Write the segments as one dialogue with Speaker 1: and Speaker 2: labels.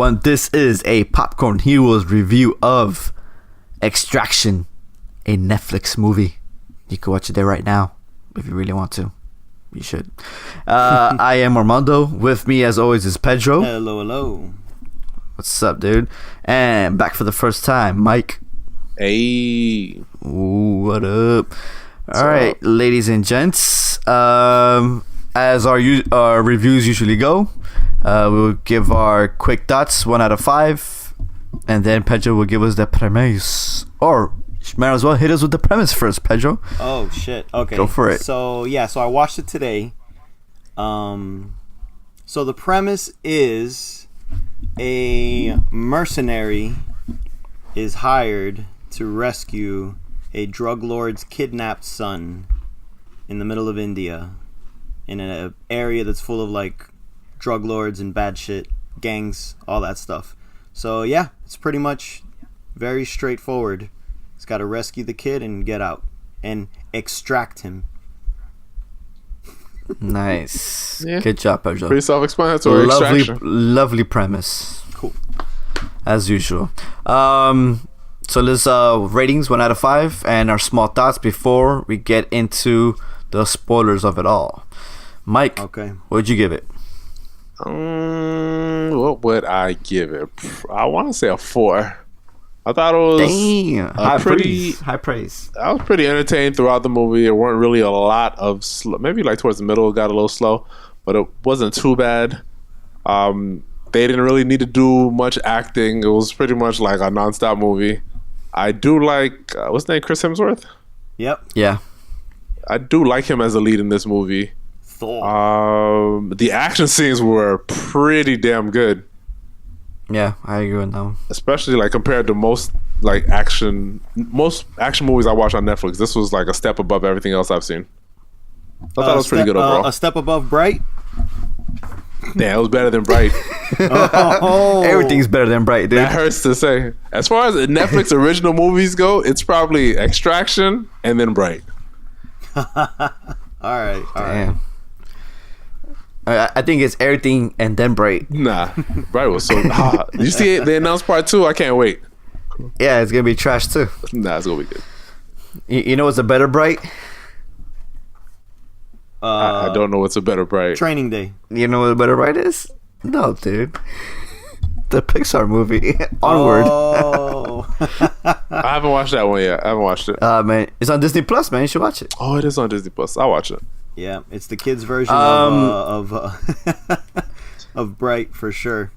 Speaker 1: everyone. This is a Popcorn Heroes review of Extraction, a Netflix movie. You can watch it there right now if you really want to. You should. I am Armando. With me, as always, is Pedro.
Speaker 2: Hello, hello.
Speaker 1: What's up, dude? And back for the first time, Mike.
Speaker 3: Hey.
Speaker 1: Ooh, what up? All right, ladies and gents. As our reviews usually go, we'll give our quick thoughts, 1 out of 5, and then Pedro will give us the premise. Or might as well hit us with the premise first, Pedro.
Speaker 2: Oh shit. Okay.
Speaker 1: Go for it.
Speaker 2: So I watched it today. So the premise is a mercenary is hired to rescue a drug lord's kidnapped son in the middle of India, in an area that's full of like drug lords and bad shit, gangs, all that stuff. So yeah, it's pretty much very straightforward. He's got to rescue the kid and get out and extract him.
Speaker 1: Nice.
Speaker 3: Yeah.
Speaker 1: Good job, Pedro.
Speaker 3: Pretty self-explanatory.
Speaker 1: Lovely premise.
Speaker 2: Cool.
Speaker 1: As usual. So let's ratings 1 out of 5 and our small thoughts before we get into the spoilers of it all. Mike,
Speaker 2: Okay.
Speaker 1: what'd you give it?
Speaker 3: What would I give it? I want to say a 4. I thought it was
Speaker 1: Damn. High praise.
Speaker 3: I was pretty entertained throughout the movie. There weren't really a lot of maybe like towards the middle it got a little slow, but it wasn't too bad. They didn't really need to do much acting. It was pretty much like a nonstop movie. I do like what's his name, Chris Hemsworth.
Speaker 2: Yep.
Speaker 1: Yeah.
Speaker 3: I do like him as a lead in this movie.
Speaker 2: Thor.
Speaker 3: The action scenes were pretty damn good,
Speaker 1: Yeah, I agree with that one.
Speaker 3: especially like compared to most action movies I watch on Netflix. This was like a step above everything else I've seen. I thought it was pretty good overall.
Speaker 2: A step above Bright.
Speaker 3: Yeah, it was better than Bright.
Speaker 2: Oh,
Speaker 1: Everything's better than Bright, dude.
Speaker 3: That hurts to say. As far as Netflix original movies go, it's probably Extraction and then Bright.
Speaker 2: All right.
Speaker 1: Damn. I think it's everything and then Bright.
Speaker 3: Nah, Bright was so. Did you see it? They announced part 2. I can't wait.
Speaker 1: Yeah, it's gonna be trash too.
Speaker 3: Nah, it's gonna be good.
Speaker 1: You know what's a better Bright?
Speaker 3: I don't know what's a better Bright.
Speaker 2: Training Day.
Speaker 1: You know what a better Bright is? No, dude. The Pixar movie, Onward.
Speaker 2: Oh.
Speaker 3: I haven't watched that one yet. I haven't watched it.
Speaker 1: Man, it's on Disney Plus, man. You should watch it.
Speaker 3: Oh, it is on Disney Plus. I'll watch it.
Speaker 2: Yeah, it's the kids' version of Bright for sure.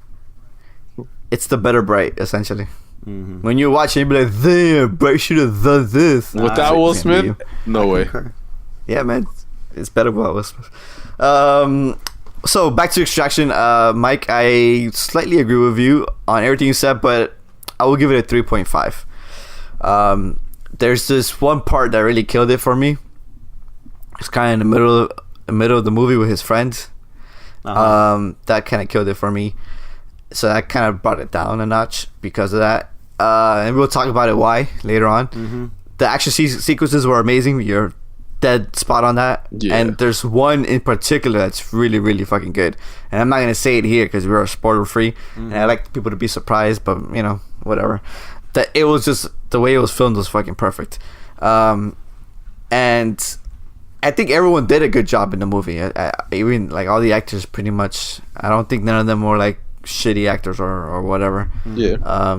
Speaker 1: It's the better Bright, essentially.
Speaker 2: Mm-hmm.
Speaker 1: When you watch it, you be like, damn, Bright should have done this.
Speaker 3: Without Will Smith, no way.
Speaker 1: Yeah, man. It's better without Will Smith. So, back to Extraction. Mike, I slightly agree with you on everything you said, but I will give it a 3.5. There's this one part that really killed it for me. It's kind of in the middle of the movie with his friends. That kind of killed it for me. So that kind of brought it down a notch because of that. And we'll talk about it why later on.
Speaker 2: Mm-hmm.
Speaker 1: The action sequences were amazing. You're dead spot on that.
Speaker 3: Yeah.
Speaker 1: And there's one in particular that's really, really fucking good. And I'm not going to say it here because we're spoiler free. And I like people to be surprised, but whatever. That it was just the way it was filmed was fucking perfect. And I think everyone did a good job in the movie. Even like all the actors, pretty much. I don't think none of them were like shitty actors or whatever.
Speaker 3: Yeah.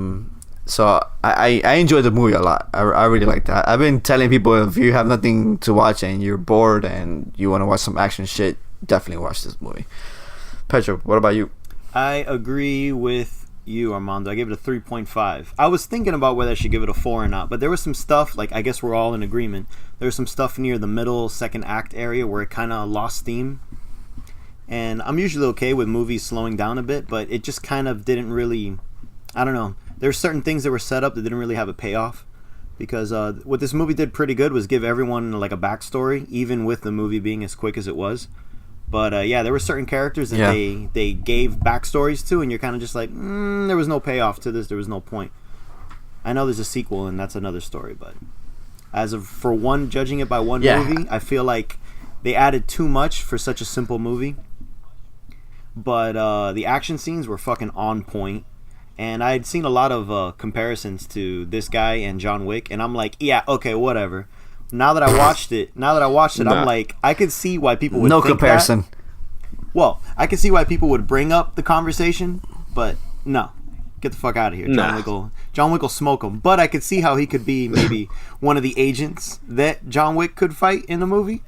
Speaker 1: So I enjoyed the movie a lot. I really like that. I've been telling people, if you have nothing to watch and you're bored and you want to watch some action shit, definitely watch this movie. Pedro, what about you?
Speaker 2: I agree with you, Armando. I gave it a 3.5. I was thinking about whether I should give it a 4 or not, but there was some stuff, like, I guess we're all in agreement. There was some stuff near the middle, second act area where it kind of lost steam. And I'm usually okay with movies slowing down a bit, but it just kind of didn't really, I don't know. There's certain things that were set up that didn't really have a payoff. Because what this movie did pretty good was give everyone like a backstory, even with the movie being as quick as it was. But yeah, there were certain characters that they gave backstories to, and you're kind of just like, there was no payoff to this. There was no point. I know there's a sequel, and that's another story. But judging it by one movie, I feel like they added too much for such a simple movie. But the action scenes were fucking on point. and I had seen a lot of comparisons to this guy and John Wick, and I'm like, yeah, okay, whatever. Now that I watched it, I'm like, I could see why people would think
Speaker 1: comparison.
Speaker 2: that. Well, I can see why people would bring up the conversation, but no. Get the fuck out of here. John Wick will smoke him. But I could see how he could be maybe one of the agents that John Wick could fight in the movie.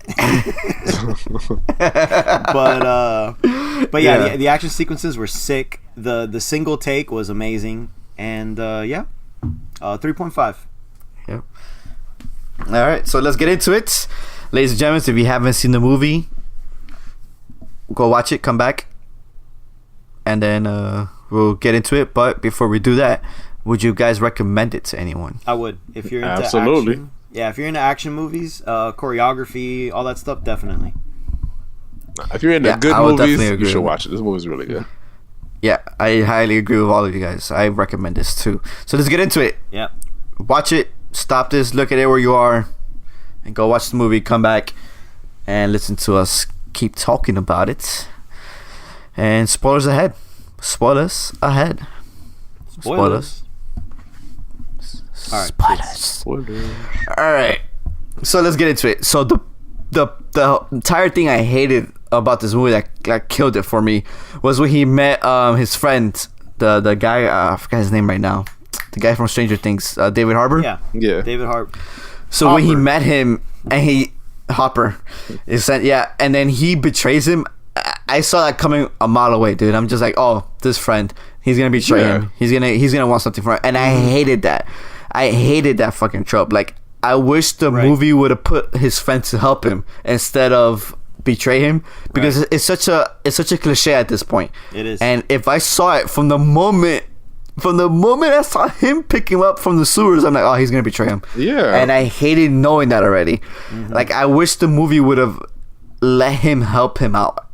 Speaker 2: But yeah, the action sequences were sick. The single take was amazing. And 3.5.
Speaker 1: Yep. All right, so let's get into it. Ladies and gentlemen, if you haven't seen the movie, go watch it, come back, and then we'll get into it. But before we do that, would you guys recommend it to anyone?
Speaker 2: I would. If you're into
Speaker 3: Absolutely.
Speaker 2: action. Yeah, if you're into action movies, choreography, all that stuff, definitely.
Speaker 3: If you're into good
Speaker 1: I would
Speaker 3: movies,
Speaker 1: definitely agree
Speaker 3: you should
Speaker 1: with
Speaker 3: watch it. This movie's really good.
Speaker 1: Yeah, I highly agree with all of you guys. I recommend this too. So let's get into it.
Speaker 2: Yep.
Speaker 1: Watch it, stop this, look at it where you are, and go watch the movie, come back, and listen to us keep talking about it. And spoilers ahead. Spoilers ahead. Spoilers.
Speaker 2: All right.
Speaker 3: Spoilers.
Speaker 1: All right. So let's get into it. So the entire thing I hated about this movie that killed it for me was when he met his friend, the guy, I forgot his name right now, the guy from Stranger Things, David Harbour.
Speaker 2: Yeah. David Harbour.
Speaker 1: So when he met him and Hopper is sent, and then he betrays him. I saw that coming a mile away, dude. I'm just like, oh, this friend, he's gonna betray him. He's gonna want something from him, and I hated that. I hated that fucking trope. Like, I wish the movie would have put his friend to help him instead of betray him, because it's such a cliche at this point.
Speaker 2: It is.
Speaker 1: And if I saw it from the moment I saw him pick him up from the sewers, I'm like, oh, he's gonna betray him.
Speaker 3: Yeah.
Speaker 1: And I hated knowing that already. Like, I wish the movie would have let him help him out,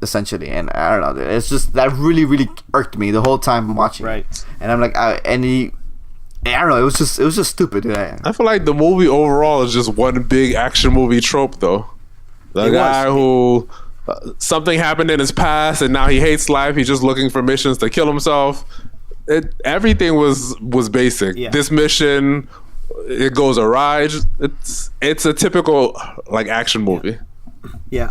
Speaker 1: essentially. And I don't know, it's just that really, really irked me the whole time I'm watching.
Speaker 2: Right.
Speaker 1: And I'm like, I don't know, it was just stupid.
Speaker 3: I feel like the movie overall is just one big action movie trope, though. The guy who something happened in his past and now he hates life. He's just looking for missions to kill himself. Everything was basic. Yeah. This mission, it goes awry. It's a typical like action movie.
Speaker 2: Yeah.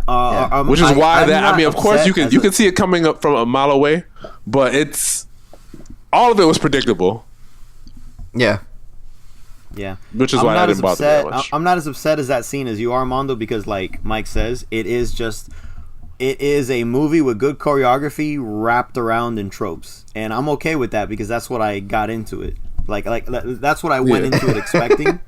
Speaker 3: Which is why of course you can see it coming up from a mile away, but all of it was predictable.
Speaker 1: Yeah.
Speaker 2: Yeah.
Speaker 3: Which is why I didn't bother that much.
Speaker 2: I'm not as upset as that scene as you are, Mondo, because like Mike says, it is a movie with good choreography wrapped around in tropes. And I'm okay with that because that's what I got into it. Like that's what I went into it expecting.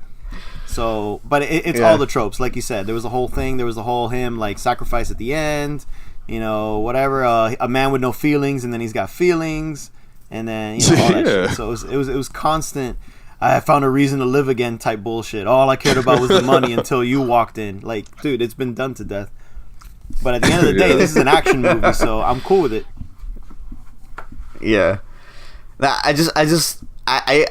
Speaker 2: So, but it's all the tropes, like you said. There was a whole thing. There was the whole him like sacrifice at the end, whatever. A man with no feelings, and then he's got feelings, and then all that shit. So it was constant. I found a reason to live again type bullshit. All I cared about was the money until you walked in. Like, dude, it's been done to death. But at the end of the day, this is an action movie, so I'm cool with it.
Speaker 1: Yeah. I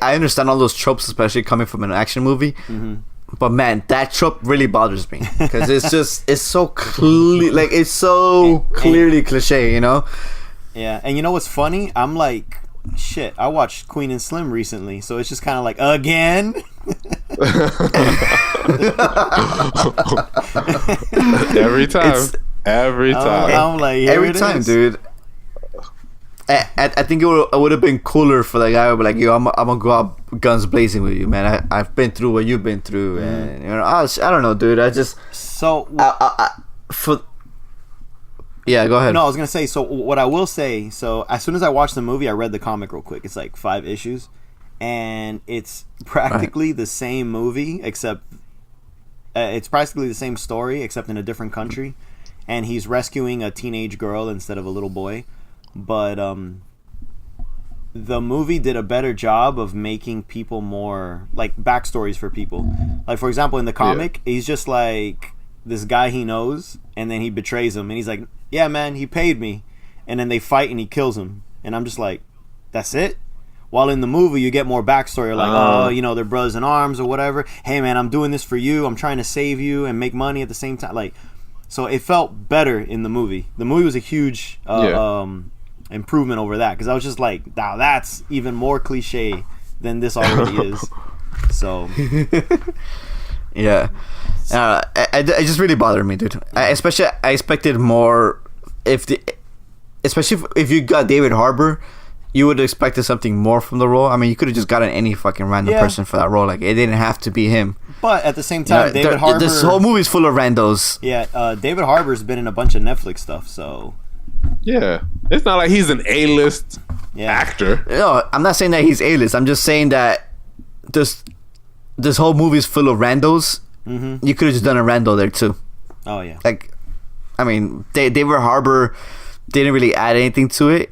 Speaker 1: understand all those tropes, especially coming from an action movie. Mm-hmm. But man, that trope really bothers me because it's so clear, like it's so clearly cliche,
Speaker 2: Yeah, and you know what's funny? I'm like, shit, I watched Queen and Slim recently, so it's just kind of like, again?
Speaker 3: Every time.
Speaker 2: I'm like,
Speaker 1: every time, dude. I think it would have been cooler for that guy to be like, yo, I'm gonna go out guns blazing with you, man. I've been through what you've been through, and I don't know, dude. I just yeah, go ahead.
Speaker 2: No, I was gonna say. So what I will say. So as soon as I watched the movie, I read the comic real quick. It's like 5 issues, and it's practically the same movie, except it's practically the same story, except in a different country. And he's rescuing a teenage girl instead of a little boy. But the movie did a better job of making people more like backstories for people. Like, for example, in the comic, he's just like this guy he knows, and then he betrays him, and he's like, yeah, man, he paid me. And then they fight and he kills him. And I'm just like, that's it? While in the movie, you get more backstory, like, they're brothers in arms or whatever. Hey, man, I'm doing this for you. I'm trying to save you and make money at the same time. Like, so it felt better in the movie. The movie was a huge improvement over that, because I was just like, now that's even more cliche than this already is. So
Speaker 1: yeah, it just really bothered me, dude. Especially, I expected more. Especially if you got David Harbour, you would have expected something more from the role. I mean, you could have just gotten any fucking random person for that role. Like, it didn't have to be him.
Speaker 2: But at the same time, David Harbour...
Speaker 1: This whole movie's full of randos.
Speaker 2: Yeah, David Harbour's been in a bunch of Netflix stuff, so...
Speaker 3: Yeah. It's not like he's an A-list actor.
Speaker 1: No, I'm not saying that he's A-list. I'm just saying that this whole movie's full of randos. Mm-hmm. You could have just done a rando there, too.
Speaker 2: Oh, yeah.
Speaker 1: Like, I mean, David Harbour didn't really add anything to it.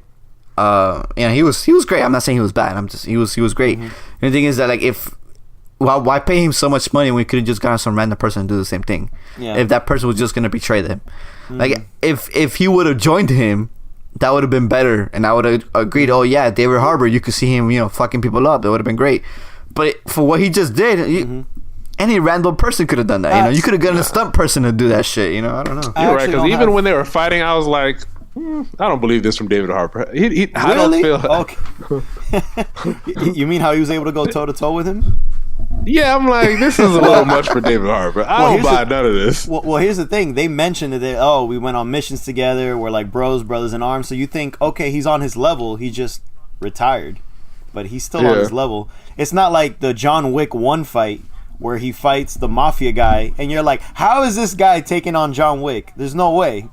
Speaker 1: He was great. I'm not saying he was bad. He was great. Mm-hmm. And the thing is that, like, why pay him so much money when we could have just gotten some random person to do the same thing? Yeah. If that person was just gonna betray them, like if he would have joined him, that would have been better, and I would have agreed. Oh yeah, David Harbour, you could see him, fucking people up. It would have been great. But for what he just did, any random person could have done that. You could have gotten a stunt person to do that shit. I don't know.
Speaker 3: You're right, because even when they were fighting, I was like, I don't believe this from David Harbour.
Speaker 2: Really?
Speaker 3: I don't feel.
Speaker 2: Okay. You mean how he was able to go toe to toe with him?
Speaker 3: Yeah, I'm like, this is a little much for David Harbour. I don't buy none of this.
Speaker 2: Well, here's the thing. They mentioned that we went on missions together. We're like brothers in arms. So you think, okay, he's on his level. He just retired, but he's still on his level. It's not like the John Wick 1 fight where he fights the mafia guy, and you're like, how is this guy taking on John Wick? There's no way.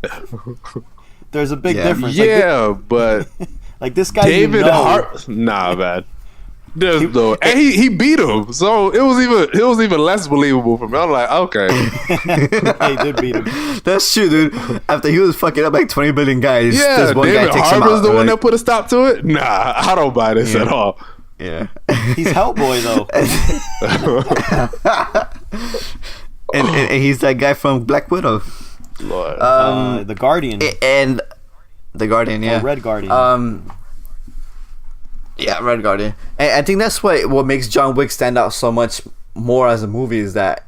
Speaker 2: There's a big difference.
Speaker 3: Yeah, but
Speaker 2: like this guy,
Speaker 3: David Harbour. Nah, man. And he beat him, so it was even less believable for me. I'm like, okay,
Speaker 2: he did beat him.
Speaker 1: That's true, dude. After he was fucking up like 20 billion guys,
Speaker 3: this one
Speaker 1: David
Speaker 3: guy takes Harbour's the one that put a stop to it. Nah, I don't buy this at all.
Speaker 1: Yeah,
Speaker 2: he's Hellboy though,
Speaker 1: and he's that guy from Black Widow.
Speaker 3: Lord.
Speaker 2: The Guardian
Speaker 1: and the Guardian, yeah,
Speaker 2: Red Guardian.
Speaker 1: Yeah, Red Guardian. And I think that's what makes John Wick stand out so much more as a movie is that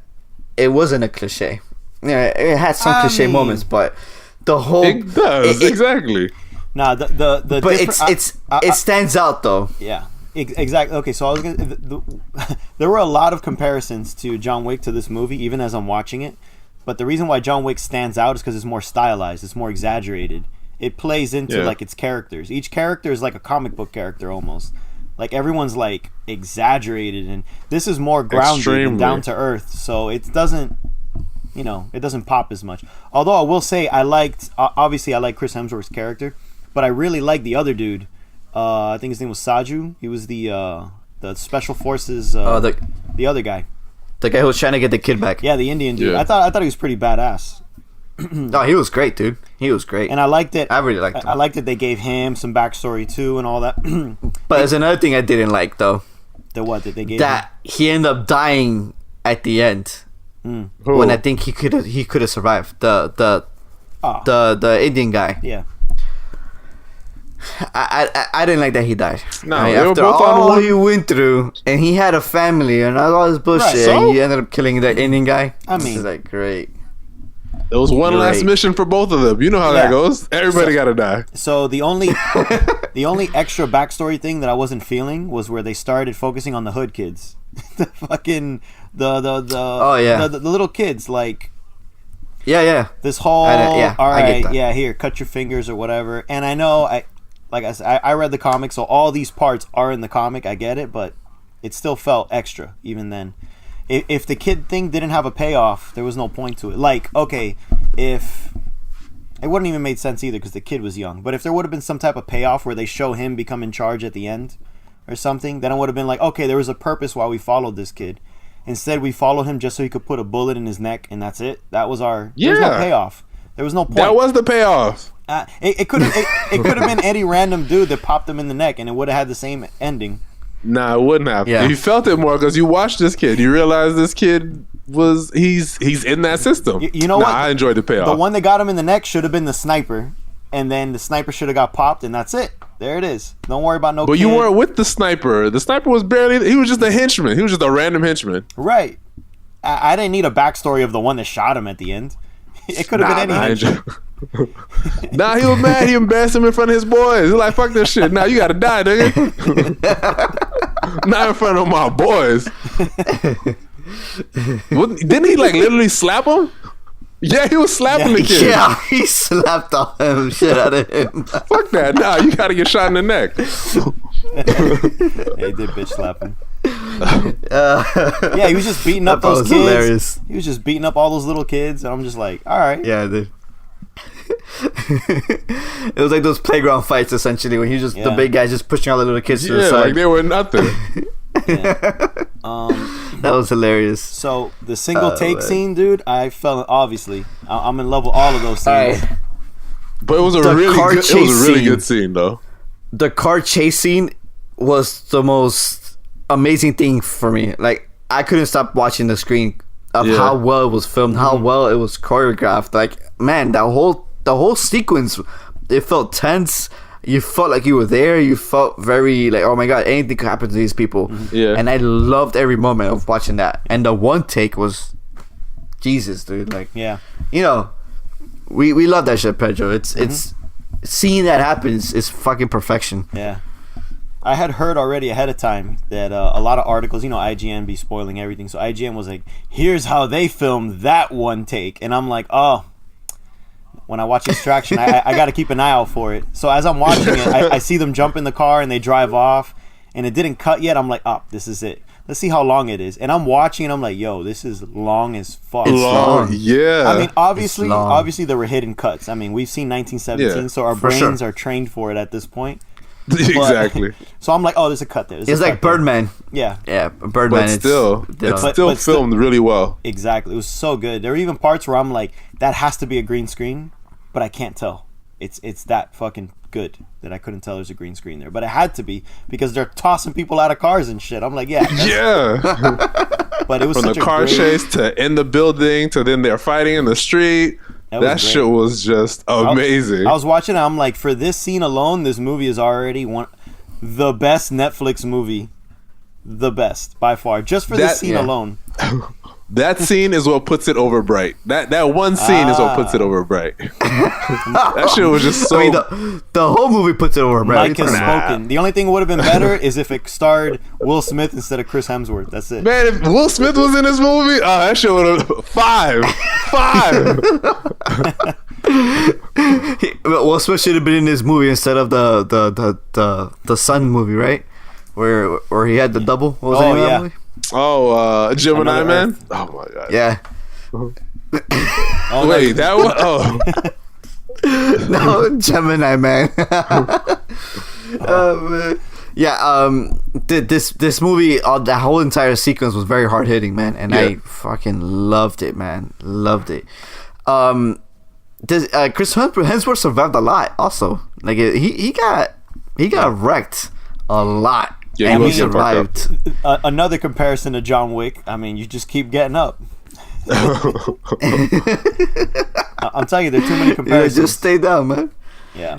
Speaker 1: it wasn't a cliche. Yeah, it had some cliche moments, but the whole
Speaker 3: it does exactly.
Speaker 2: Nah, the
Speaker 1: but it stands out though.
Speaker 2: Yeah, exactly. Okay, so I was there were a lot of comparisons to John Wick to this movie, even as I'm watching it. But the reason why John Wick stands out is because it's more stylized, it's more exaggerated. It plays into like its characters. Each character is like a comic book character almost. Like everyone's like exaggerated, and this is more grounded and down to earth. So it doesn't, it doesn't pop as much. Although I will say I liked Chris Hemsworth's character, but I really liked the other dude. I think his name was Saju. He was the special forces. The other guy.
Speaker 1: The guy who was trying to get the kid back.
Speaker 2: Yeah, the Indian dude. Yeah. I thought he was pretty badass.
Speaker 1: No, he was great, dude. He was great.
Speaker 2: And I liked it.
Speaker 1: I really liked him.
Speaker 2: I liked that they gave him some backstory too and all that.
Speaker 1: But there's another thing I didn't like though.
Speaker 2: The what that they gave
Speaker 1: that him? He ended up dying at the end. When I think he could have survived. The Indian guy.
Speaker 2: Yeah.
Speaker 1: I didn't like that he died.
Speaker 3: No,
Speaker 1: after all he went through, and he had a family and all this bullshit, right, so? And he ended up killing that Indian guy.
Speaker 2: I mean,
Speaker 1: it's like great.
Speaker 3: It was one last mission for both of them. You know how that goes. Everybody gotta die.
Speaker 2: So the only extra backstory thing that I wasn't feeling was where they started focusing on the hood kids, the fucking the little kids like.
Speaker 1: Yeah.
Speaker 2: This whole here, cut your fingers or whatever. And I know like I said, I read the comic, so all these parts are in the comic. I get it, but it still felt extra even then. If the kid thing didn't have a payoff, there was no point to it. Like, okay, if it wouldn't even made sense either because the kid was young. But if there would have been some type of payoff where they show him become in charge at the end or something, then it would have been like, okay, there was a purpose why we followed this kid. Instead, we followed him just so he could put a bullet in his neck, and that's it. That was our. There was no payoff. There was no point.
Speaker 3: That was the payoff.
Speaker 2: It could have been any random dude that popped him in the neck, and it would have had the same ending.
Speaker 3: Nah, it wouldn't have. Yeah. You felt it more because you watched this kid. You realized this kid he's in that system.
Speaker 2: You know what?
Speaker 3: I enjoyed the payoff.
Speaker 2: The one that got him in the neck should have been the sniper, and then the sniper should have got popped, and that's it. There it is. Don't worry about no.
Speaker 3: But kid. You weren't with the sniper. The sniper was barely. He was just a henchman. He was just a random henchman.
Speaker 2: Right. I didn't need a backstory of the one that shot him at the end. It could have been any henchman.
Speaker 3: Nah, he was mad. He embarrassed him in front of his boys. He's like, fuck this shit. Nah, you gotta die, nigga. Not in front of my boys. Didn't he like literally slap him? Yeah, he was slapping the kid.
Speaker 1: Yeah, he slapped all him shit out of him.
Speaker 3: Fuck that. Nah, you gotta get shot in the neck.
Speaker 2: Yeah, he did bitch slap him. Yeah, he was just beating up those kids.
Speaker 1: Hilarious.
Speaker 2: He was just beating up all those little kids, and I'm just like, all right.
Speaker 1: Yeah, dude. It was like those playground fights essentially, when he was just the big guys just pushing all the little kids to the side.
Speaker 3: Like they were nothing.
Speaker 2: Yeah.
Speaker 1: That was hilarious.
Speaker 2: So the single take scene, dude, I fell. Obviously, I'm in love with all of those scenes.
Speaker 1: Alright.
Speaker 3: But it was a
Speaker 1: The
Speaker 3: really
Speaker 1: car
Speaker 3: good, it was a really
Speaker 1: chase
Speaker 3: good scene though.
Speaker 1: The car chase scene was the most amazing thing for me. Like, I couldn't stop watching the screen of how well it was filmed, how well it was choreographed. Like, man, the whole sequence, it felt tense. You felt like you were there. You felt very like, oh my god, anything could happen to these people.
Speaker 3: Yeah.
Speaker 1: And I loved every moment of watching that. And the one take was, Jesus, dude. Like,
Speaker 2: Yeah.
Speaker 1: you know, we love that shit, Pedro. It's seeing that happens is fucking perfection.
Speaker 2: Yeah. I had heard already ahead of time that a lot of articles, IGN be spoiling everything. So IGN was like, here's how they filmed that one take. And I'm like, oh, when I watch Extraction, I got to keep an eye out for it. So as I'm watching it, I see them jump in the car and they drive off. And it didn't cut yet. I'm like, oh, this is it. Let's see how long it is. And I'm watching and I'm like, yo, this is long as fuck.
Speaker 1: It's long.
Speaker 3: Yeah.
Speaker 2: I mean, obviously there were hidden cuts. I mean, we've seen 1917, so our brains are trained for it at this point.
Speaker 3: Exactly.
Speaker 2: So I'm like, oh, there's a cut there.
Speaker 1: It's like Birdman.
Speaker 2: Yeah.
Speaker 1: Yeah, Birdman.
Speaker 3: But still, it's still filmed really well.
Speaker 2: Exactly. It was so good. There were even parts where I'm like, that has to be a green screen, but I can't tell. It's that fucking good that I couldn't tell there's a green screen there. But it had to be because they're tossing people out of cars and shit. I'm like, yeah.
Speaker 3: Yeah.
Speaker 2: But it was
Speaker 3: from
Speaker 2: such
Speaker 3: the car chase to in the building to then they're fighting in the street. That shit was just amazing.
Speaker 2: I was watching it, I'm like, for this scene alone, this movie is already the best Netflix movie. The best, by far. Just for this scene alone.
Speaker 3: That scene is what puts it over Bright. That one scene is what puts it over Bright. That shit was just so...
Speaker 1: I mean, the whole movie puts it over Bright.
Speaker 2: Mike has spoken. The only thing that would have been better is if it starred Will Smith instead of Chris Hemsworth. That's it.
Speaker 3: Man, if Will Smith was in this movie, that shit would have... Five.
Speaker 1: Will Smith should have been in this movie instead of the Sun movie, right? Where he had the double. What was the name of that movie?
Speaker 3: Gemini Man?
Speaker 2: Earth.
Speaker 3: Oh my god.
Speaker 1: Yeah.
Speaker 3: Wait, that one? Oh.
Speaker 1: No, Gemini Man. Man. Yeah, this movie, that whole entire sequence was very hard hitting, man, and I fucking loved it, man. Loved it. Chris Hemsworth survived a lot, also. Like he got wrecked a lot.
Speaker 3: Yeah,
Speaker 1: and he survived.
Speaker 2: Another comparison to John Wick. I mean, you just keep getting up. I'm telling you, there are too many comparisons.
Speaker 1: Yeah, just stay down, man.
Speaker 2: Yeah.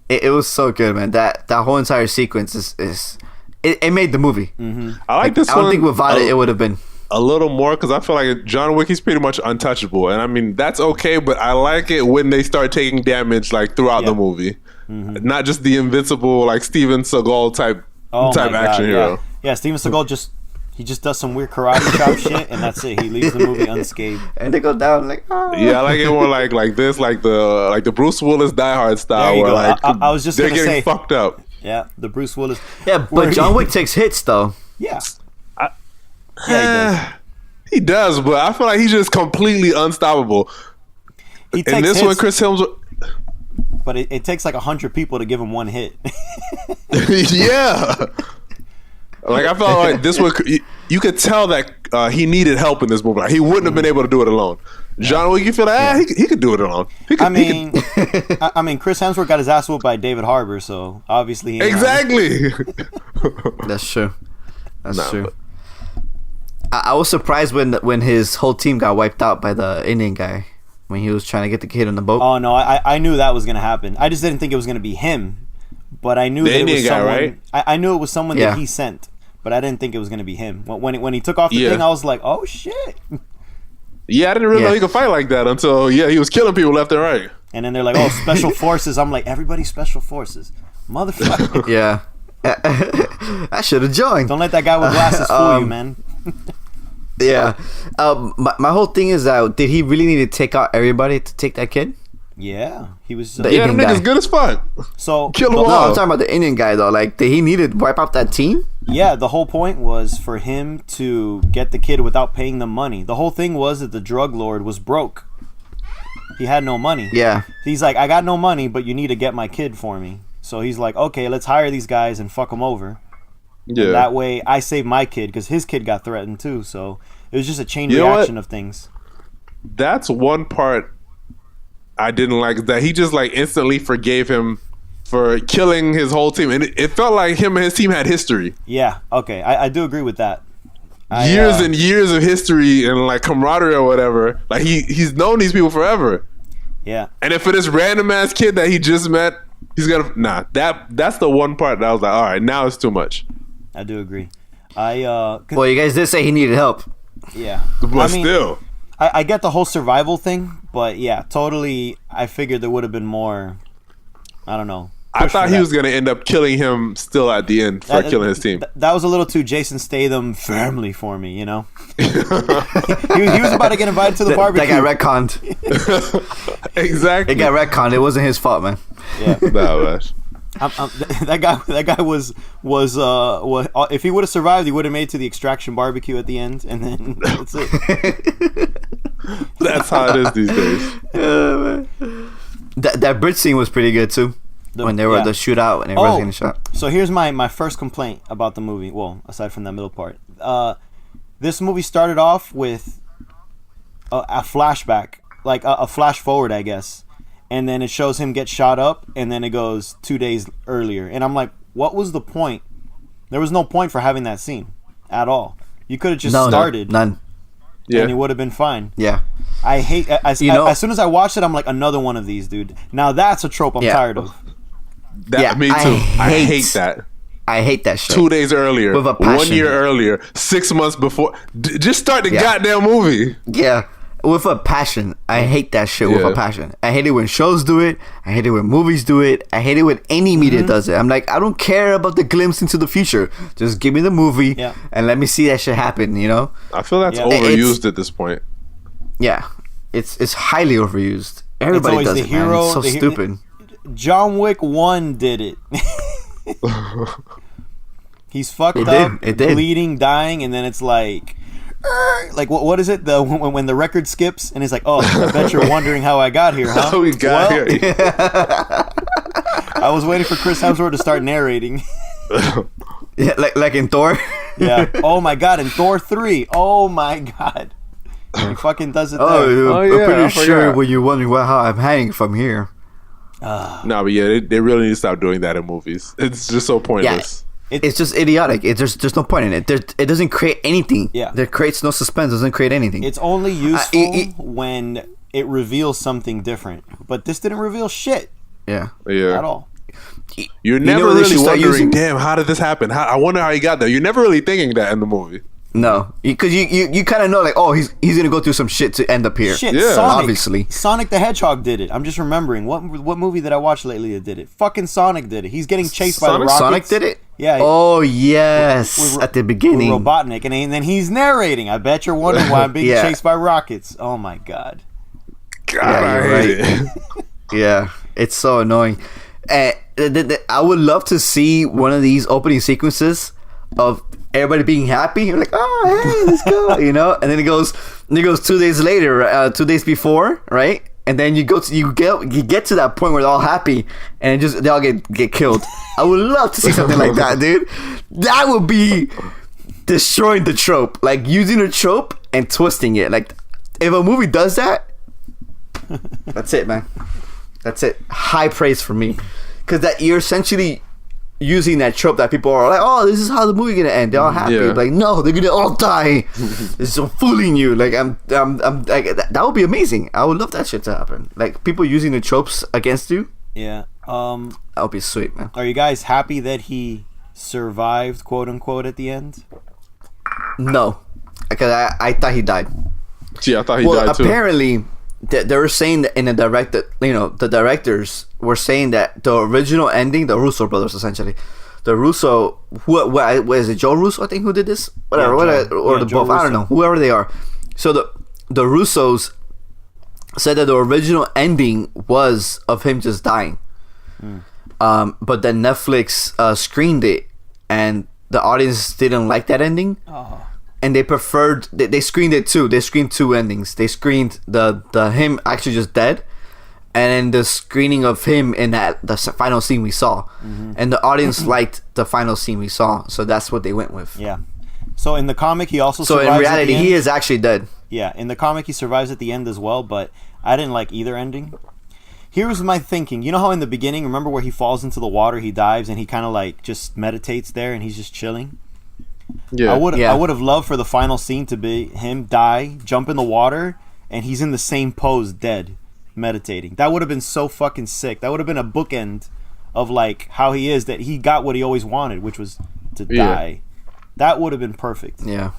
Speaker 1: It was so good, man. That whole entire sequence is it made the movie.
Speaker 2: Mm-hmm.
Speaker 3: I like this one.
Speaker 1: I don't think without it would have been
Speaker 3: a little more, because I feel like John Wick, he's pretty much untouchable, and I mean that's okay, but I like it when they start taking damage like throughout the movie, not just the invincible like Steven Seagal type action hero.
Speaker 2: Yeah, Steven Seagal just does some weird karate chop shit, and that's it. He leaves the movie unscathed.
Speaker 1: And they go down like, oh.
Speaker 3: Yeah, I like it more like this, like the Bruce Willis Die Hard style, where like
Speaker 2: I was just
Speaker 3: they're
Speaker 2: gonna
Speaker 3: getting
Speaker 2: say,
Speaker 3: fucked up.
Speaker 2: Yeah, the Bruce Willis.
Speaker 1: Yeah, but John Wick takes hits though.
Speaker 2: Yeah.
Speaker 3: He does. He does, but I feel like he's just completely unstoppable.
Speaker 2: He takes
Speaker 3: and this
Speaker 2: hits,
Speaker 3: one, Chris Hemsworth.
Speaker 2: But it takes like 100 people to give him one hit.
Speaker 3: Yeah. Like I felt like this one, you could tell that he needed help in this movie. Like, he wouldn't have been able to do it alone. John Wick, you feel like he could do it alone.
Speaker 2: I mean, Chris Hemsworth got his ass whooped by David Harbour, so obviously he
Speaker 3: exactly.
Speaker 1: That's true. That's true. I was surprised when his whole team got wiped out by the Indian guy when he was trying to get the kid on the boat.
Speaker 2: Oh no, I knew that was gonna happen. I just didn't think it was gonna be him, but I knew
Speaker 3: the
Speaker 2: that
Speaker 3: Indian
Speaker 2: it was
Speaker 3: guy,
Speaker 2: someone.
Speaker 3: right?
Speaker 2: I knew it was someone that he sent, but I didn't think it was gonna be him. When he took off the thing, I was like, oh shit.
Speaker 3: Yeah, I didn't really know he could fight like that until he was killing people left and right.
Speaker 2: And then they're like, "Oh, special forces." I'm like, "Everybody's special forces, motherfucker."
Speaker 1: Yeah. I should have joined.
Speaker 2: Don't let that guy with glasses fool you, man.
Speaker 1: Yeah. My whole thing is that did he really need to take out everybody to take that kid?
Speaker 2: Yeah, he was.
Speaker 1: The
Speaker 3: Yeah, them
Speaker 1: Indian
Speaker 3: niggas
Speaker 1: guy.
Speaker 3: good as fuck.
Speaker 2: So
Speaker 3: Kill them
Speaker 1: No, I'm
Speaker 3: all.
Speaker 1: talking about the Indian guy though. Like, did he need to wipe out that team?
Speaker 2: yeah, the whole point was for him to get the kid without paying them money. The whole thing was that the drug lord was broke. He had no money.
Speaker 1: Yeah.
Speaker 2: He's like, I got no money, but you need to get my kid for me. So he's like, okay, let's hire these guys and fuck them over.
Speaker 3: Yeah.
Speaker 2: That way, I save my kid because his kid got threatened too. So it was just a chain
Speaker 3: You know
Speaker 2: reaction
Speaker 3: what?
Speaker 2: of things.
Speaker 3: That's one part I didn't like, that he just like instantly forgave him for killing his whole team, and it felt like him and his team had history,
Speaker 2: Yeah, okay, I do agree with that.
Speaker 3: years and years of history and like camaraderie or whatever. Like he's known these people forever,
Speaker 2: Yeah,
Speaker 3: and if for this random ass kid that he just met, he's gonna that's the one part that I was like, all right, now it's too much.
Speaker 2: I do agree. 'Cause-
Speaker 1: Well, you guys did say he needed help.
Speaker 2: yeah,
Speaker 3: But still,
Speaker 2: I get the whole survival thing, but yeah, totally. I figured there would have been more. I don't know.
Speaker 3: I
Speaker 2: push
Speaker 3: thought
Speaker 2: for
Speaker 3: he
Speaker 2: that.
Speaker 3: was gonna end up killing him still at the end for
Speaker 2: That-
Speaker 3: killing his team.
Speaker 2: That was a little too Jason Statham family for me, you know. he was about to get invited to the
Speaker 1: That
Speaker 2: barbecue.
Speaker 1: got retconned.
Speaker 3: Exactly.
Speaker 1: It got retconned. It wasn't his fault, man.
Speaker 2: Yeah,
Speaker 3: Nah, man.
Speaker 2: that guy was if he would have survived, he would have made it to the Extraction barbecue at the end, and then that's it.
Speaker 3: That's how it is these days.
Speaker 1: That bridge scene was pretty good too. When they were
Speaker 2: yeah.
Speaker 1: at the shootout and everybody was getting shot.
Speaker 2: So here's my first complaint about the movie. Well, aside from that middle part, this movie started off with a flashback, like a flash forward, I guess, and then it shows him get shot up, and then it goes 2 days earlier, and I'm like, what was the point? There was no point for having that scene at all. You could have just started,
Speaker 1: None.
Speaker 3: Yeah.
Speaker 2: and it would have been fine.
Speaker 1: Yeah.
Speaker 2: I hate as
Speaker 1: You know-
Speaker 2: soon as I watched it, I'm like, another one of these, dude. Now that's a trope I'm
Speaker 1: Yeah.
Speaker 2: tired of.
Speaker 3: Me too. I hate that.
Speaker 1: I hate that shit.
Speaker 3: 2 days earlier,
Speaker 1: With a
Speaker 3: 1
Speaker 1: passion.
Speaker 3: year earlier, 6 months before. Just start the
Speaker 1: Yeah.
Speaker 3: goddamn movie.
Speaker 1: Yeah. With a passion. I hate that shit with
Speaker 3: Yeah.
Speaker 1: a passion. I hate it when shows do it. I hate it when movies do it. I hate it when any media does it. I'm like, I don't care about the glimpse into the future. Just give me the movie
Speaker 2: Yeah.
Speaker 1: and let me see that shit happen, you know?
Speaker 3: I feel that's
Speaker 2: Yeah.
Speaker 3: overused at this point.
Speaker 1: Yeah. It's highly overused. Everybody
Speaker 2: always
Speaker 1: does
Speaker 2: the
Speaker 1: it, man.
Speaker 2: hero-
Speaker 1: It's so
Speaker 2: the he-
Speaker 1: stupid.
Speaker 2: John Wick 1 did it. He's fucked
Speaker 1: It
Speaker 2: up,
Speaker 1: did. It did.
Speaker 2: bleeding, dying, and then it's like what is it? When the record skips and it's like, oh, I bet you're wondering how I got here, huh?
Speaker 3: How we got
Speaker 2: Well,
Speaker 3: here.
Speaker 2: I was waiting for Chris Hemsworth to start narrating.
Speaker 1: Yeah, like in Thor.
Speaker 2: Yeah. Oh my god, in Thor 3. Oh my god. He fucking does it there.
Speaker 1: Oh,
Speaker 3: yeah,
Speaker 1: I'm
Speaker 3: I
Speaker 1: pretty sure
Speaker 3: forgot.
Speaker 1: when you're wondering how I'm hanging from here.
Speaker 3: No, but yeah, they really need to stop doing that in movies. It's just so pointless.
Speaker 1: It's just idiotic. There's no point in it. It doesn't create anything.
Speaker 2: Yeah.
Speaker 1: There creates no suspense. Doesn't create anything.
Speaker 2: It's only useful
Speaker 1: it-
Speaker 2: when it reveals something different. But this didn't reveal shit
Speaker 1: Yeah.
Speaker 3: Yeah.
Speaker 2: at all.
Speaker 3: You're
Speaker 1: know
Speaker 3: never
Speaker 1: what they
Speaker 3: really
Speaker 1: should start
Speaker 3: wondering,
Speaker 1: using?
Speaker 3: damn, how did this happen? I wonder how he got there. You're never really thinking that in the movie.
Speaker 1: No, because you kind of know like, oh, he's gonna go through some shit to end up here.
Speaker 2: Shit,
Speaker 3: Yeah.
Speaker 2: Sonic,
Speaker 1: Obviously.
Speaker 2: Sonic the Hedgehog did it. I'm just remembering what movie did I watch lately that did it? Fucking Sonic did it. He's getting chased by the rockets.
Speaker 1: Sonic did it.
Speaker 2: Yeah.
Speaker 1: Oh yes,
Speaker 2: with-
Speaker 1: at the
Speaker 2: with
Speaker 1: beginning.
Speaker 2: Robotnik, and then he's narrating. I bet you're wondering why I'm being
Speaker 1: Yeah.
Speaker 2: chased by rockets. Oh my god.
Speaker 3: God,
Speaker 1: Yeah,
Speaker 3: I
Speaker 1: you're
Speaker 3: hate it.
Speaker 1: Yeah, it's so annoying. I would love to see one of these opening sequences of everybody being happy. You're like, oh, hey, let's go, you know. And then it goes 2 days later, 2 days before, right? And then you get to that point where they're all happy, and they all get killed. I would love to see something like that, dude. That would be destroying the trope, like using a trope and twisting it. Like if a movie does that, that's it, man. That's it. High praise for me, because that you're essentially using that trope that people are like, oh, this is how the movie gonna end. They're all happy.
Speaker 3: Yeah.
Speaker 1: Like, no, they're gonna all die. It's so fooling you. Like, I'm like, that would be amazing. I would love that shit to happen. Like, people using the tropes against you.
Speaker 2: Yeah.
Speaker 1: That would be sweet, man.
Speaker 2: Are you guys happy that he survived, quote unquote, at the end?
Speaker 1: No, because I thought he died.
Speaker 3: Gee, I thought he died too.
Speaker 1: apparently, they were saying that in the the directors were saying that the original ending, the Russo brothers essentially, the Russo, what is it, Joe Russo, I think, who did this, whatever, or the both, I don't know, whoever they are. So the Russos said that the original ending was of him just dying, but then Netflix screened it, and the audience didn't like that ending. And they preferred, they screened it too. They screened two endings. They screened the him actually just dead, and then the screening of him in the final scene we saw. And the audience liked the final scene we saw, so that's what they went with.
Speaker 2: Yeah. So in the comic, he also
Speaker 1: so
Speaker 2: survives
Speaker 1: in reality,
Speaker 2: at the end.
Speaker 1: he is actually dead.
Speaker 2: Yeah, in the comic, he survives at the end as well, but I didn't like either ending. Here's my thinking. You know how in the beginning, remember where he falls into the water, he dives, and he kind of like just meditates there, and he's just chilling?
Speaker 3: Yeah.
Speaker 2: I would have loved for the final scene to be him die, jump in the water, and he's in the same pose, dead, meditating. That would have been so fucking sick. That would have been a bookend of like how he is, that he got what he always wanted, which was to die. That would have been perfect.
Speaker 1: Yeah.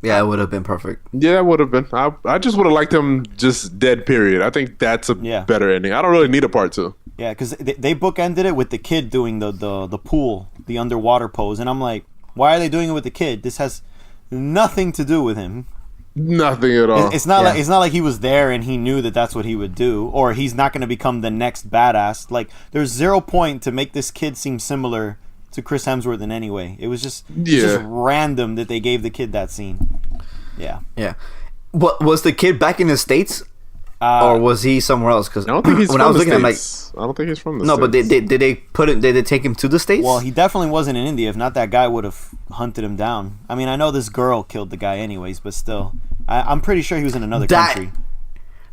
Speaker 1: Yeah, it would have been perfect.
Speaker 3: Yeah, it would have been. I just would have liked him just dead, period. I think that's a better ending. I don't really need a part 2.
Speaker 2: Yeah, because they bookended it with the kid doing the pool, the underwater pose. And I'm like, why are they doing it with the kid? This has nothing to do with him.
Speaker 3: Nothing at all.
Speaker 2: It's not like he was there and he knew that that's what he would do, or he's not going to become the next badass. Like, there's 0 point to make this kid seem similar to Chris Hemsworth in any way. It was just random that they gave the kid that scene. Yeah.
Speaker 1: Yeah. What was the kid back in the States? Or was he somewhere else? Because
Speaker 3: I don't think he's
Speaker 1: when
Speaker 3: from
Speaker 1: I was
Speaker 3: the
Speaker 1: looking,
Speaker 3: States.
Speaker 1: I'm like,
Speaker 3: I don't think he's from the
Speaker 1: no,
Speaker 3: States.
Speaker 1: but did they put it? Did they take him to the States?
Speaker 2: Well, he definitely wasn't in India. If not, that guy would have hunted him down. I mean, I know this girl killed the guy anyways, but still, I'm pretty sure he was in another country.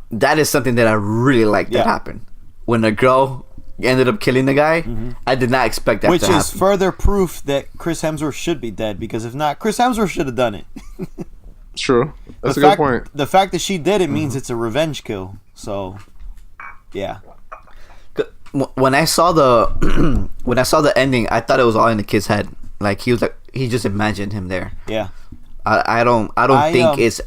Speaker 1: That is something that I really like that happened. When the girl ended up killing the guy, I did not expect that to happen.
Speaker 2: Which is further proof that Chris Hemsworth should be dead, because if not, Chris Hemsworth should have done it.
Speaker 3: True. That's a good point.
Speaker 2: The fact that she did it means it's a revenge kill. So, yeah.
Speaker 1: When I saw the ending, I thought it was all in the kid's head. Like he just imagined him there.
Speaker 2: Yeah.
Speaker 1: I don't think it's.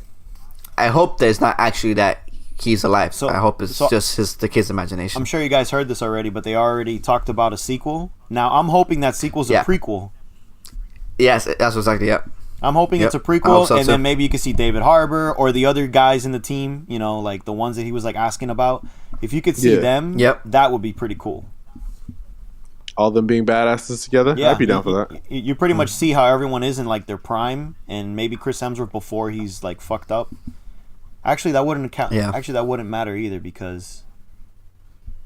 Speaker 1: I hope that it's not actually that he's alive. So I hope it's just the kid's imagination.
Speaker 2: I'm sure you guys heard this already, but they already talked about a sequel. Now I'm hoping that sequel's a prequel.
Speaker 1: Yes, that's exactly
Speaker 2: I'm hoping it's a prequel, and then maybe you can see David Harbour or the other guys in the team. You know, like the ones that he was like asking about. If you could see them, that would be pretty cool.
Speaker 3: All them being badasses together?
Speaker 2: Yeah,
Speaker 3: I'd be down for that.
Speaker 2: You pretty much see how everyone is in like their prime, and maybe Chris Hemsworth before he's like fucked up. Actually, that wouldn't count. Yeah. Actually, that wouldn't matter either, because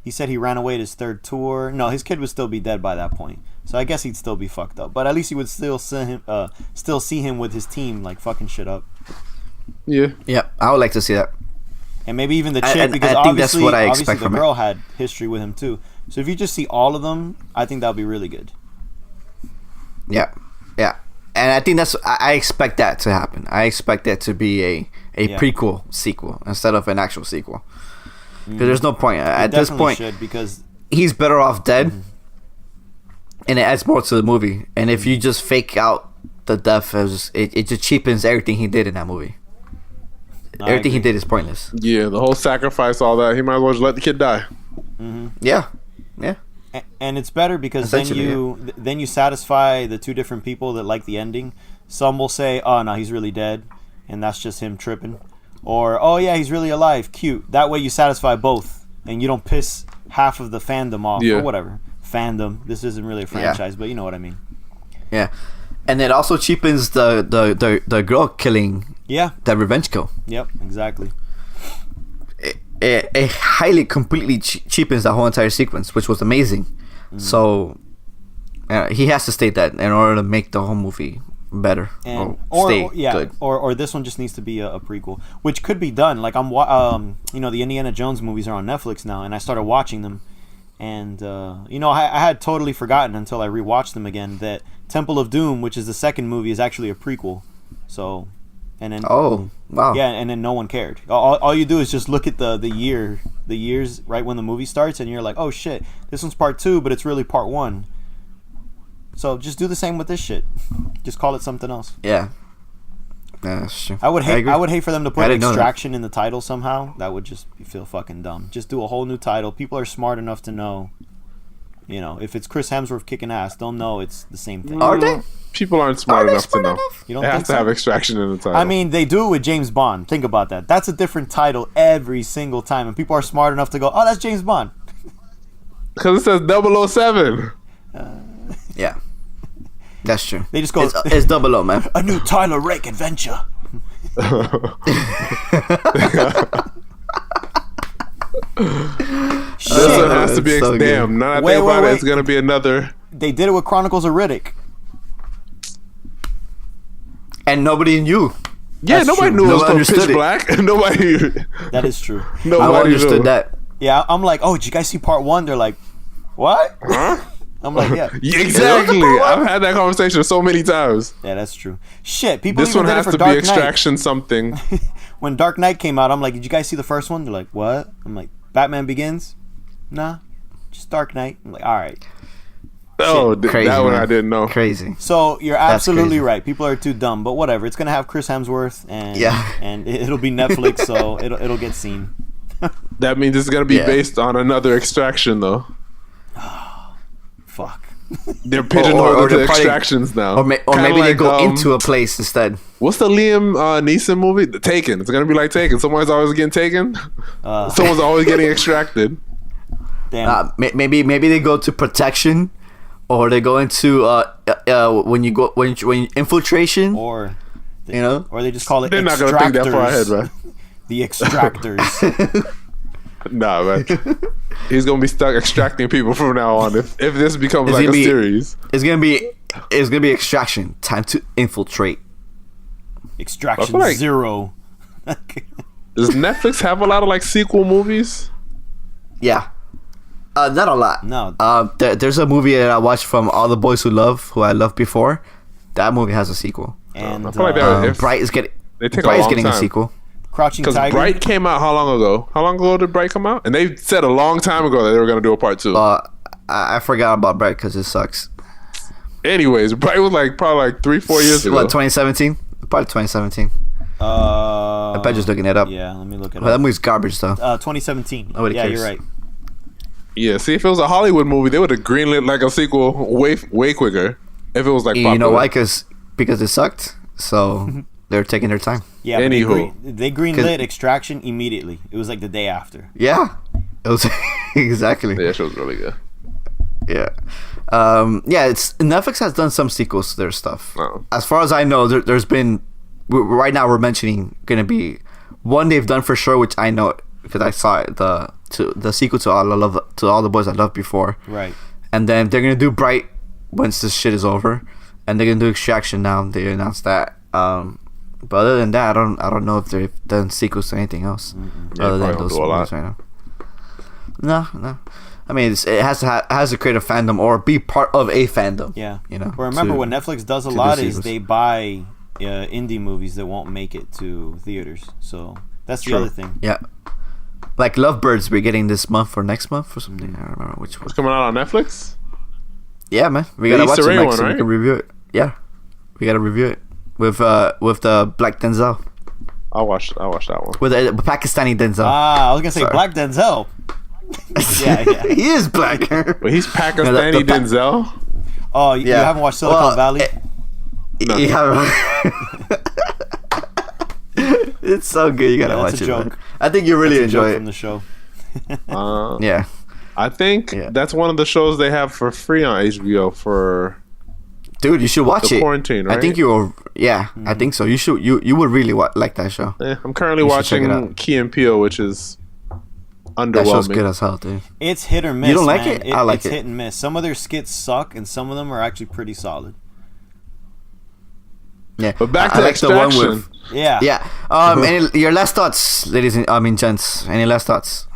Speaker 2: he said he ran away at his 3rd tour. No, his kid would still be dead by that point. So I guess he'd still be fucked up. But at least you would still see him with his team like fucking shit up.
Speaker 3: Yeah.
Speaker 1: Yeah, I would like to see that.
Speaker 2: And maybe even the chick, because
Speaker 1: I think that's what I expect
Speaker 2: the girl had history with him too. So if you just see all of them, I think that would be really good.
Speaker 1: Yeah. Yeah. And I think I expect that to happen. I expect that to be a prequel sequel instead of an actual sequel. Because there's no point. At this point,
Speaker 2: because
Speaker 1: he's better off dead. And it adds more to the movie. And if you just fake out the death, it just cheapens everything he did in that movie. Everything he did is pointless.
Speaker 3: Yeah, the whole sacrifice, all that. He might as well just let the kid die.
Speaker 1: Yeah. Yeah.
Speaker 2: And it's better because then you satisfy the two different people that like the ending. Some will say, "Oh no, he's really dead," and that's just him tripping. Or, "Oh yeah, he's really alive, cute." That way you satisfy both, and you don't piss half of the fandom off or whatever. Fandom. This isn't really a franchise, but you know what I mean.
Speaker 1: Yeah, and it also cheapens the girl killing.
Speaker 2: Yeah.
Speaker 1: That revenge kill.
Speaker 2: Yep. Exactly.
Speaker 1: It highly completely cheapens the whole entire sequence, which was amazing. So he has to state that in order to make the whole movie better good.
Speaker 2: Or this one just needs to be a prequel, which could be done. Like I'm the Indiana Jones movies are on Netflix now, and I started watching them, and I had totally forgotten until I rewatched them again that Temple of Doom, which is the second movie, is actually a prequel. So. And then and then no one cared. All you do is just look at the years right when the movie starts, and you're like, oh shit, this one's part 2, but it's really part 1. So just do the same with this shit. Just call it something else.
Speaker 1: Yeah, Yeah, that's true.
Speaker 2: I would hate.
Speaker 1: agree.
Speaker 2: I would hate for them to
Speaker 1: I
Speaker 2: put
Speaker 1: didn't know that.
Speaker 2: Extraction in the title somehow. That would just feel fucking dumb. Just do a whole new title. People are smart enough to know. You know, if it's Chris Hemsworth kicking ass, they'll know it's the same thing.
Speaker 1: Are they?
Speaker 3: People aren't smart
Speaker 1: Are they
Speaker 3: enough
Speaker 1: smart
Speaker 3: to know.
Speaker 1: enough?
Speaker 2: You don't
Speaker 3: It has
Speaker 2: think
Speaker 3: to
Speaker 2: so?
Speaker 3: have Extraction in the title.
Speaker 2: I mean, they do it with James Bond. Think about that. That's a different title every single time, and people are smart enough to go, "Oh, that's James Bond."
Speaker 3: because it says 007.
Speaker 1: Yeah, that's true.
Speaker 2: They just go,
Speaker 1: It's double O, man.
Speaker 2: "A new Tyler Rake adventure."
Speaker 3: This one has to
Speaker 1: it's
Speaker 3: be
Speaker 1: so good.
Speaker 3: damn. Now that I
Speaker 2: Wait,
Speaker 3: think about
Speaker 2: wait,
Speaker 3: it, it's
Speaker 2: wait.
Speaker 3: gonna be another.
Speaker 2: They did it with Chronicles of Riddick.
Speaker 1: And nobody knew.
Speaker 3: Yeah,
Speaker 2: That's
Speaker 3: nobody
Speaker 2: true.
Speaker 3: knew it was
Speaker 1: Nobody
Speaker 3: from Pitch
Speaker 1: understood it.
Speaker 3: Black. Nobody.
Speaker 2: That is true.
Speaker 1: I
Speaker 3: Nobody
Speaker 1: understood
Speaker 3: knew.
Speaker 1: that.
Speaker 2: Yeah, I'm like, "Oh, did you guys see part 1?" They're like, "What?"
Speaker 3: Huh?
Speaker 2: I'm like, "Yeah,
Speaker 3: Yeah, exactly. I've had that conversation so many times.
Speaker 2: yeah, that's true." Shit, people
Speaker 3: This
Speaker 2: even
Speaker 3: one
Speaker 2: did it
Speaker 3: has
Speaker 2: for
Speaker 3: to be
Speaker 2: Dark Knight.
Speaker 3: Extraction something.
Speaker 2: When Dark Knight came out, I'm like, "Did you guys see the first one?" They're like, "What?" I'm like, "Batman Begins?" Nah, just Dark Knight. I'm like, "All right."
Speaker 3: Oh,
Speaker 1: Crazy,
Speaker 3: that one
Speaker 1: man.
Speaker 3: I didn't know.
Speaker 1: Crazy.
Speaker 2: So you're absolutely
Speaker 1: crazy.
Speaker 2: right. People are too dumb, but whatever. It's gonna have Chris Hemsworth, and
Speaker 1: Yeah.
Speaker 2: and it'll be Netflix, so it'll get seen.
Speaker 3: That means it's gonna be
Speaker 1: Yeah.
Speaker 3: based on another Extraction, though.
Speaker 2: Fuck.
Speaker 3: They're pigeonholed
Speaker 1: or
Speaker 3: into
Speaker 1: they're probably-
Speaker 3: Extractions now.
Speaker 1: Or
Speaker 3: Kinda
Speaker 1: maybe they
Speaker 3: like,
Speaker 1: go into a place instead.
Speaker 3: What's the Liam Neeson movie? The Taken. It's gonna be like Taken. Someone's always getting taken. Someone's always getting extracted.
Speaker 2: Damn.
Speaker 1: Maybe they go to protection, or they go into when you infiltration.
Speaker 2: or
Speaker 1: You know?
Speaker 2: or they just call it
Speaker 3: They're not gonna think that far ahead,
Speaker 2: Extractors.
Speaker 3: man.
Speaker 2: The Extractors.
Speaker 3: Nah, man. He's gonna be stuck extracting people from now on if this becomes
Speaker 1: It's
Speaker 3: like a
Speaker 1: gonna be-
Speaker 3: series.
Speaker 1: It's gonna be extraction. Time to infiltrate.
Speaker 2: Extraction
Speaker 3: I feel like-
Speaker 2: 0.
Speaker 3: Does Netflix have a lot of like sequel movies?
Speaker 1: Yeah. Not a lot.
Speaker 2: No.
Speaker 1: There's a movie that I watched from All the Boys Who Love, who I loved before. That movie has a sequel.
Speaker 2: And
Speaker 3: I feel like that- If
Speaker 1: Bright is getting.
Speaker 3: they take a
Speaker 1: Bright is
Speaker 3: long
Speaker 1: getting a
Speaker 3: time.
Speaker 1: sequel.
Speaker 2: Crouching
Speaker 3: Because
Speaker 2: Tiger.
Speaker 3: Bright came out how long ago? How long ago did Bright come out? And they said a long time ago that they were gonna do a part 2.
Speaker 1: I forgot about Bright because it sucks.
Speaker 3: Anyways, Bright was like probably like 3-4 years ago.
Speaker 1: What, 2017? Probably 2017. I'm probably just looking it up.
Speaker 2: Yeah, let me look it
Speaker 1: But that
Speaker 2: up.
Speaker 1: movie's garbage though.
Speaker 2: 2017.
Speaker 1: Nobody
Speaker 2: Yeah,
Speaker 1: cares.
Speaker 2: you're right.
Speaker 3: Yeah, see, if it was a Hollywood movie, they would have greenlit like a sequel way quicker. If it was like popular.
Speaker 1: You know why? Because it sucked. So they're taking their time.
Speaker 2: Yeah, but
Speaker 3: Anywho.
Speaker 2: they greenlit Extraction immediately. It was like the day after.
Speaker 1: Yeah. It was exactly.
Speaker 3: Yeah, that show's really good.
Speaker 1: Yeah. It's Netflix has done some sequels to their stuff.
Speaker 3: Oh.
Speaker 1: As far as I know, there's been right now we're mentioning gonna be one they've done for sure, which I know because I saw it, the sequel to All the Boys I Loved Before.
Speaker 2: Right.
Speaker 1: And then they're gonna do Bright once this shit is over, and they're gonna do Extraction now. They announced that. But other than that, I don't know if they've done sequels to anything else
Speaker 3: Yeah,
Speaker 1: other than
Speaker 3: probably
Speaker 1: those
Speaker 3: don't do a
Speaker 1: movies
Speaker 3: lot.
Speaker 1: right now. No. I mean, it has to create a fandom or be part of a fandom.
Speaker 2: Yeah.
Speaker 1: You know.
Speaker 2: But remember,
Speaker 1: to-
Speaker 2: what Netflix does a
Speaker 1: do
Speaker 2: lot is
Speaker 1: sequels.
Speaker 2: they buy indie movies that won't make it to theaters. So that's the
Speaker 3: True.
Speaker 2: other thing.
Speaker 1: Yeah. Like Lovebirds, we're getting this month or next month or something. I don't remember which one.
Speaker 3: It's coming out on Netflix?
Speaker 1: Yeah, man. We
Speaker 3: The
Speaker 1: gotta watch
Speaker 3: Issa
Speaker 1: it
Speaker 3: Rae
Speaker 1: next
Speaker 3: one,
Speaker 1: so we
Speaker 3: right?
Speaker 1: can review it. Yeah. We gotta review it with the Black Denzel.
Speaker 3: I'll watch that one.
Speaker 1: With a Pakistani Denzel.
Speaker 2: I was gonna say
Speaker 1: Sorry.
Speaker 2: Black Denzel. Yeah.
Speaker 1: He is black.
Speaker 3: But he's Pakistani
Speaker 1: the Pa-
Speaker 3: Denzel?
Speaker 2: Oh, you
Speaker 1: Yeah.
Speaker 2: haven't watched Silicon
Speaker 1: Well,
Speaker 2: Valley?
Speaker 1: Yeah. It's so good. You gotta
Speaker 2: Yeah, that's
Speaker 1: watch
Speaker 2: a
Speaker 1: it.
Speaker 2: joke.
Speaker 1: Man. I think you really
Speaker 2: That's a joke
Speaker 1: enjoy
Speaker 2: from
Speaker 1: it.
Speaker 2: the show.
Speaker 1: Yeah.
Speaker 3: I think
Speaker 1: Yeah.
Speaker 3: that's one of the shows they have for free on HBO for
Speaker 1: Dude, you should watch
Speaker 3: the
Speaker 1: it.
Speaker 3: quarantine, right?
Speaker 1: I think you'll. Yeah, I think so. You should. You would really like that show.
Speaker 3: I'm currently
Speaker 1: You should check it
Speaker 3: watching
Speaker 1: out.
Speaker 3: Key and Peele, which is
Speaker 1: That show's good
Speaker 3: underwhelming.
Speaker 1: as hell, dude.
Speaker 2: It's hit or miss.
Speaker 1: don't like
Speaker 2: man.
Speaker 1: it? I like
Speaker 2: it's
Speaker 1: it.
Speaker 2: hit and miss. Some of their skits suck, and some of them are actually pretty solid.
Speaker 1: Yeah.
Speaker 3: But back
Speaker 1: I
Speaker 3: to
Speaker 1: like the one
Speaker 3: Extraction.
Speaker 1: with.
Speaker 2: Yeah.
Speaker 1: Yeah. Your last thoughts, ladies and gents. Any last thoughts?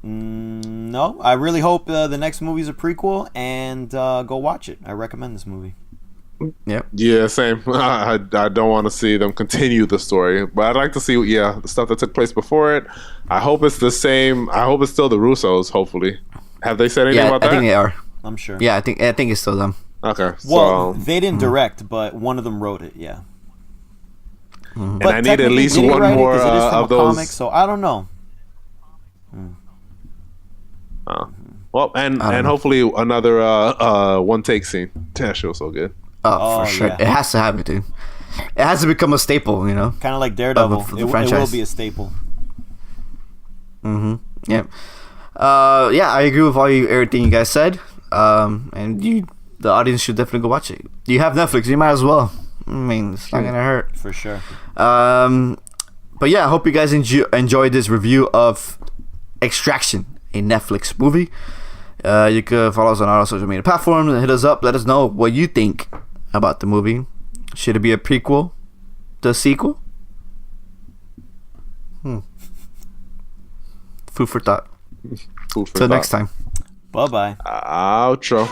Speaker 2: No, I really hope the next movie's a prequel, and go watch it. I recommend this movie.
Speaker 1: Yep.
Speaker 3: Yeah, same. I don't want to see them continue the story, but I'd like to see, the stuff that took place before it. I hope it's the same. I hope it's still the Russos. Hopefully, have they said anything
Speaker 1: Yeah,
Speaker 3: about
Speaker 1: I
Speaker 3: that?
Speaker 1: think they are.
Speaker 2: I'm sure.
Speaker 1: Yeah, I think it's still them.
Speaker 3: Okay,
Speaker 2: Well,
Speaker 3: so
Speaker 2: they didn't direct, but one of them wrote it. Yeah.
Speaker 3: And
Speaker 2: But
Speaker 3: I need at
Speaker 2: technically,
Speaker 3: least
Speaker 2: did he
Speaker 3: one
Speaker 2: write it?
Speaker 3: more
Speaker 2: 'Cause it is from
Speaker 3: of
Speaker 2: a
Speaker 3: those.
Speaker 2: comic, so I don't know.
Speaker 3: Well, and hopefully another one take scene. That shit was so good.
Speaker 1: Oh,
Speaker 2: Oh,
Speaker 1: for sure.
Speaker 2: yeah.
Speaker 1: It has to happen, dude. It has to become a staple, you know?
Speaker 2: Kind of like Daredevil.
Speaker 1: for the
Speaker 2: It will
Speaker 1: franchise.
Speaker 2: be a staple.
Speaker 1: Yeah. Yeah, I agree with everything you guys said. And the audience should definitely go watch it. You have Netflix, you might as well. I mean, it's not gonna hurt.
Speaker 2: For sure.
Speaker 1: But yeah, I hope you guys enjoyed this review of Extraction, a Netflix movie. You can follow us on our social media platforms and hit us up. Let us know what you think about the movie. Should it be a prequel? The sequel? Food for thought.
Speaker 3: Food for
Speaker 1: Till
Speaker 3: thought.
Speaker 1: next time.
Speaker 2: Bye bye.
Speaker 3: Outro.